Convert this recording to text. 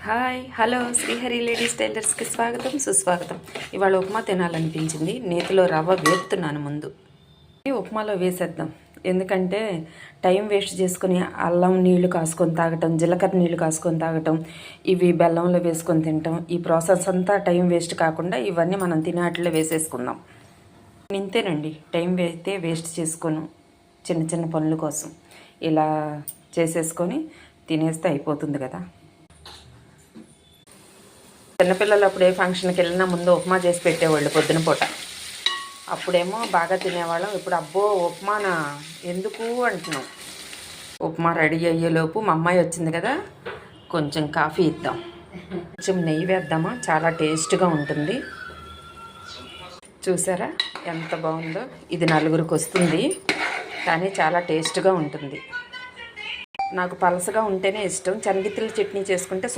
Hi hello Srihari ladies టైలర్స్కి స్వాగతం సుస్వాగతం. ఇవాళ ఉప్మా తినాలనిపించింది. నేతిలో రవ్వ వేపుతున్నాను. ముందు ఉప్మాలో వేసేద్దాం, ఎందుకంటే టైం వేస్ట్ చేసుకుని అల్లం నీళ్లు కాసుకొని తాగటం, జీలకర్ర నీళ్లు కాసుకొని తాగటం, ఇవి బెల్లంలో వేసుకొని తినటం, ఈ ప్రాసెస్ అంతా టైం వేస్ట్ కాకుండా ఇవన్నీ మనం తినేట్లో వేసేసుకుందాం. ఇంతేనండి, టైం అయితే వేస్ట్ చేసుకోను. చిన్న చిన్న పనుల కోసం ఇలా చేసేసుకొని తినేస్తే అయిపోతుంది కదా. చిన్నపిల్లలు అప్పుడు ఏ ఫంక్షన్కి వెళ్ళినా ముందు ఉప్మా చేసి పెట్టేవాళ్ళు పొద్దున పూట. అప్పుడేమో బాగా తినేవాళ్ళం. ఇప్పుడు అబ్బో ఉప్మానా ఎందుకు అంటున్నాం. ఉప్మా రెడీ అయ్యేలోపు మా అమ్మాయి వచ్చింది కదా, కొంచెం కాఫీ ఇద్దాం. కొంచెం నెయ్యి వేద్దామా, చాలా టేస్ట్గా ఉంటుంది. చూసారా ఎంత బాగుందో. ఇది 4గురికి వస్తుంది, కానీ చాలా టేస్ట్గా ఉంటుంది. నాకు పలసగా ఉంటేనే ఇష్టం. శనగిత్తల చట్నీ చేసుకుంటే